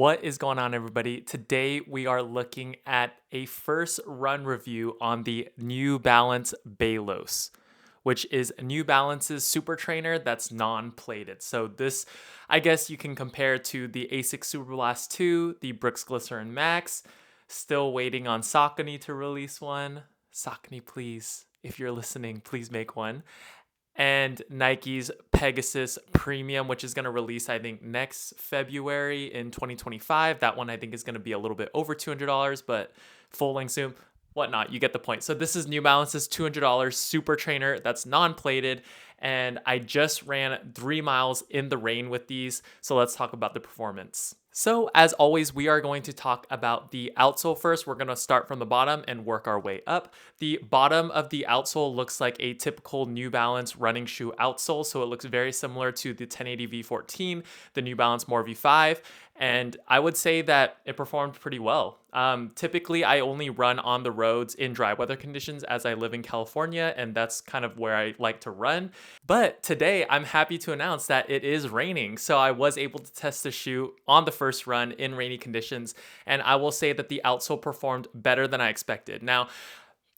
What is going on, everybody? Today we are looking at a first run review on the New Balance Balos, which is New Balance's super trainer that's non-plated. So this, I guess you can compare to the Asics Superblast 2, the Brooks Glycerin Max. Still waiting on Saucony to release one. Saucony, please, if you're listening, please make one. And Nike's Pegasus Premium, which is going to release, I think, next February in 2025. That one, I think, is going to be a little bit over $200, but full length soon. Whatnot, you get the point. So this is New Balance's $200 super trainer that's non-plated, and I just ran 3 miles in the rain with these. So let's talk about the performance. So as always, we are going to talk about the outsole first. We're going to start from the bottom and work our way up. The bottom of the outsole looks like a typical New Balance running shoe outsole. So it looks very similar to the 1080 V14, the New Balance More V5. And I would say that it performed pretty well. Typically, I only run on the roads in dry weather conditions as I live in California, and that's kind of where I like to run. But today, I'm happy to announce that it is raining. So I was able to test the shoe on the first run in rainy conditions, and I will say that the outsole performed better than I expected. Now,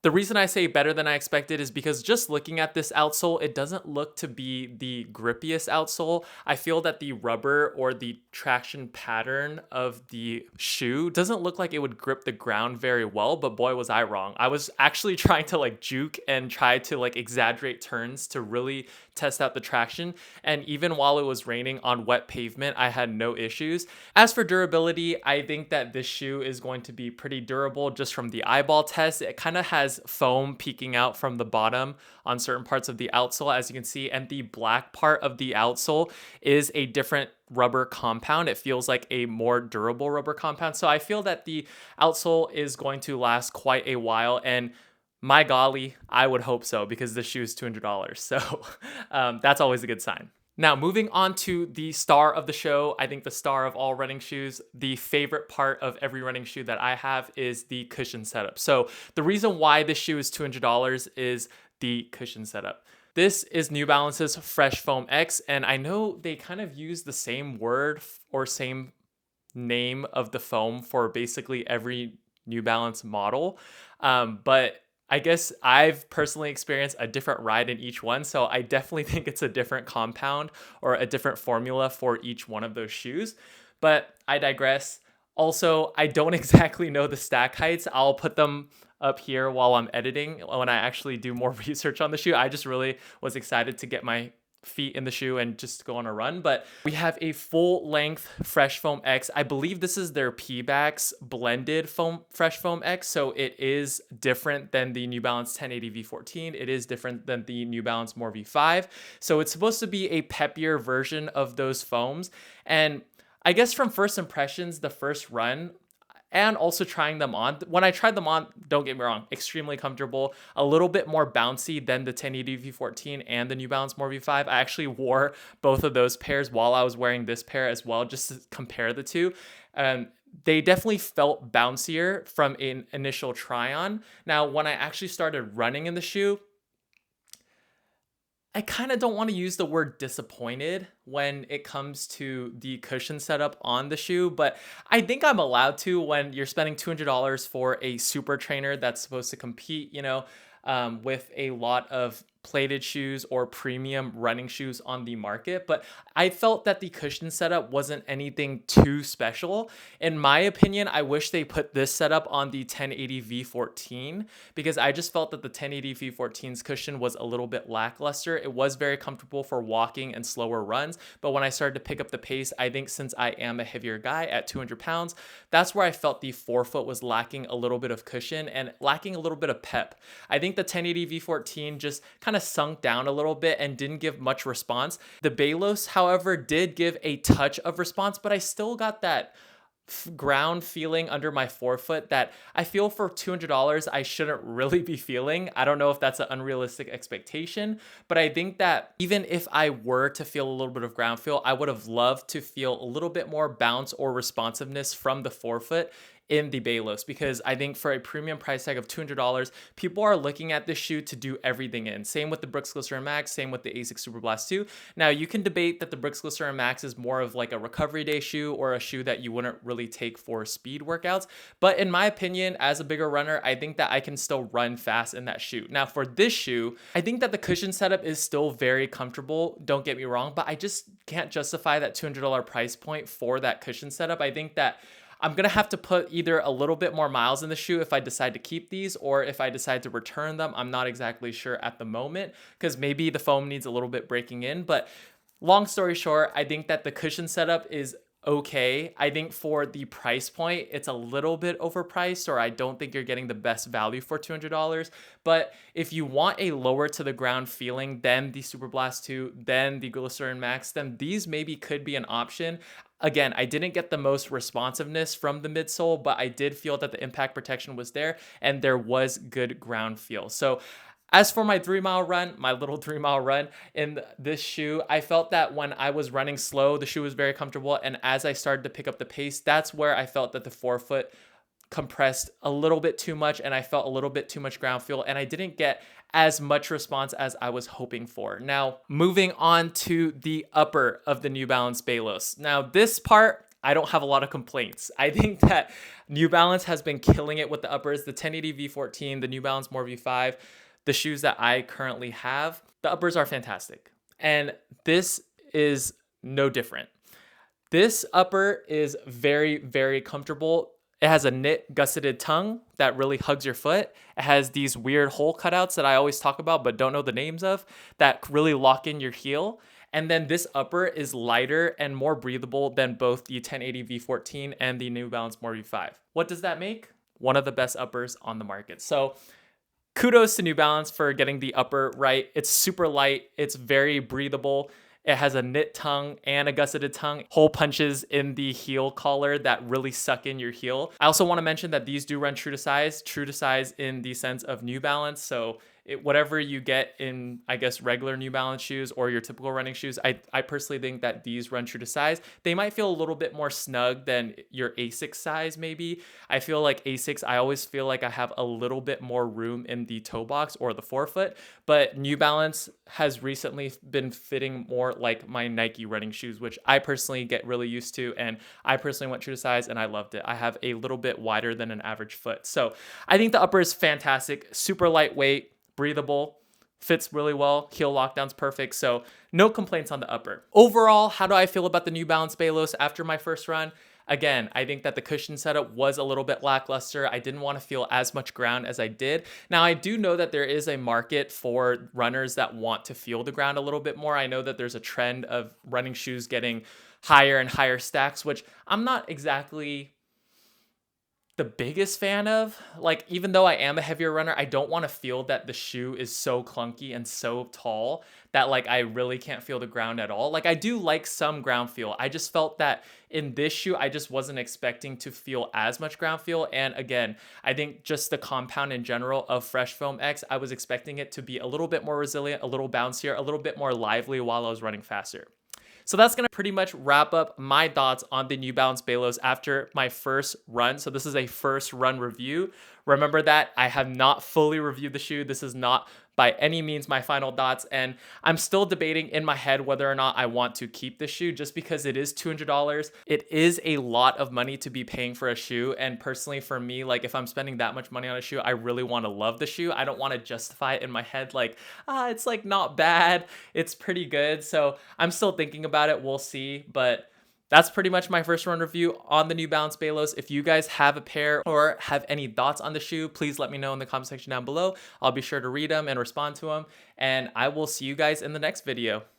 the reason I say better than I expected is because just looking at this outsole, it doesn't look to be the grippiest outsole. I feel that the rubber or the traction pattern of the shoe doesn't look like it would grip the ground very well, but boy, was I wrong. I was actually trying to juke and try to exaggerate turns to really test out the traction. And even while it was raining on wet pavement, I had no issues. As for durability, I think that this shoe is going to be pretty durable just from the eyeball test. It kind of has foam peeking out from the bottom on certain parts of the outsole, as you can see, and the black part of the outsole is a different rubber compound. It feels like a more durable rubber compound. So I feel that the outsole is going to last quite a while, and my golly, I would hope so because this shoe is $200. So that's always a good sign. Now, moving on to the star of the show, I think the star of all running shoes, the favorite part of every running shoe that I have is the cushion setup. So the reason why this shoe is $200 is the cushion setup. This is New Balance's Fresh Foam X, and I know they kind of use the same word or same name of the foam for basically every New Balance model, but I guess I've personally experienced a different ride in each one, so I definitely think it's a different compound or a different formula for each one of those shoes, but I digress. Also, I don't exactly know the stack heights. I'll put them up here while I'm editing when I actually do more research on the shoe. I just really was excited to get my feet in the shoe and just go on a run. But we have a full length Fresh Foam X. I believe this is their P-Bax blended foam Fresh Foam X. So it is different than the New Balance 1080 V14. It is different than the New Balance More V5. So it's supposed to be a peppier version of those foams. And I guess from first impressions, the first run, and also trying them on. When I tried them on, don't get me wrong, extremely comfortable, a little bit more bouncy than the 1080 V14 and the New Balance More V5. I actually wore both of those pairs while I was wearing this pair as well, just to compare the two. They definitely felt bouncier from an initial try on. Now, when I actually started running in the shoe, I kind of don't want to use the word disappointed when it comes to the cushion setup on the shoe, but I think I'm allowed to when you're spending $200 for a super trainer that's supposed to compete, with a lot of plated shoes or premium running shoes on the market. But I felt that the cushion setup wasn't anything too special. In my opinion, I wish they put this setup on the 1080 V14 because I just felt that the 1080 V14's cushion was a little bit lackluster. It was very comfortable for walking and slower runs, but when I started to pick up the pace, I think since I am a heavier guy at 200 pounds, that's where I felt the forefoot was lacking a little bit of cushion and lacking a little bit of pep. I think the 1080 V14 just kind of sunk down a little bit and didn't give much response. The Balos, however, did give a touch of response, but I still got that ground feeling under my forefoot that I feel for $200 I shouldn't really be feeling. I don't know if that's an unrealistic expectation, but I think that even if I were to feel a little bit of ground feel, I would have loved to feel a little bit more bounce or responsiveness from the forefoot in the Balos, because I think for a premium price tag of $200, people are looking at this shoe to do everything in. Same with the Brooks Glycerin Max, same with the ASICS Super Blast 2. Now, you can debate that the Brooks Glycerin Max is more of like a recovery day shoe or a shoe that you wouldn't really take for speed workouts. But in my opinion, as a bigger runner, I think that I can still run fast in that shoe. Now, for this shoe, I think that the cushion setup is still very comfortable. Don't get me wrong, but I just can't justify that $200 price point for that cushion setup. I think that I'm going to have to put either a little bit more miles in the shoe if I decide to keep these, or if I decide to return them. I'm not exactly sure at the moment, because maybe the foam needs a little bit breaking in. But long story short, I think that the cushion setup is okay. I think for the price point, it's a little bit overpriced, or I don't think you're getting the best value for $200. But if you want a lower to the ground feeling than the Super Blast 2, then the Glycerin Max, then these maybe could be an option. Again, I didn't get the most responsiveness from the midsole, but I did feel that the impact protection was there and there was good ground feel. So as for my 3-mile run, my little 3-mile run in this shoe, I felt that when I was running slow, the shoe was very comfortable. And as I started to pick up the pace, that's where I felt that the forefoot compressed a little bit too much and I felt a little bit too much ground feel, and I didn't get as much response as I was hoping for. Now, moving on to the upper of the New Balance Balos. Now, this part, I don't have a lot of complaints. I think that New Balance has been killing it with the uppers. The 1080 V14, the New Balance More V5, the shoes that I currently have, the uppers are fantastic. And this is no different. This upper is very, very comfortable. It has a knit gusseted tongue that really hugs your foot. It has these weird hole cutouts that I always talk about but don't know the names of that really lock in your heel. And then this upper is lighter and more breathable than both the 1080 V14 and the New Balance More V5. What does that make? One of the best uppers on the market. So kudos to New Balance for getting the upper right. It's super light. It's very breathable. It has a knit tongue and a gusseted tongue, hole punches in the heel collar that really suck in your heel. I also want to mention that these do run true to size in the sense of New Balance. So whatever you get in, I guess, regular New Balance shoes or your typical running shoes, I personally think that these run true to size. They might feel a little bit more snug than your ASICS size maybe. I feel like ASICS, I always feel like I have a little bit more room in the toe box or the forefoot, but New Balance has recently been fitting more like my Nike running shoes, which I personally get really used to, and I personally went true to size and I loved it. I have a little bit wider than an average foot. So I think the upper is fantastic, super lightweight, breathable, fits really well, heel lockdown's perfect, so no complaints on the upper. Overall, how do I feel about the New Balance Balos after my first run? Again, I think that the cushion setup was a little bit lackluster. I didn't want to feel as much ground as I did. Now, I do know that there is a market for runners that want to feel the ground a little bit more. I know that there's a trend of running shoes getting higher and higher stacks, which I'm not exactly the biggest fan of. Like, even though I am a heavier runner, I don't want to feel that the shoe is so clunky and so tall that like I really can't feel the ground at all. Like, I do like some ground feel. I just felt that in this shoe, I just wasn't expecting to feel as much ground feel. And again, I think just the compound in general of Fresh Foam X, I was expecting it to be a little bit more resilient, a little bouncier, a little bit more lively while I was running faster. So that's going to pretty much wrap up my thoughts on the New Balance Balos after my first run. So this is a first run review. Remember that I have not fully reviewed the shoe. This is not by any means my final thoughts, and I'm still debating in my head whether or not I want to keep the shoe, just because it is $200. It is a lot of money to be paying for a shoe, and personally for me, like if I'm spending that much money on a shoe, I really want to love the shoe. I don't want to justify it in my head like, it's like not bad, it's pretty good. So I'm still thinking about it. We'll see, but that's pretty much my first run review on the New Balance Balos. If you guys have a pair or have any thoughts on the shoe, please let me know in the comment section down below. I'll be sure to read them and respond to them. And I will see you guys in the next video.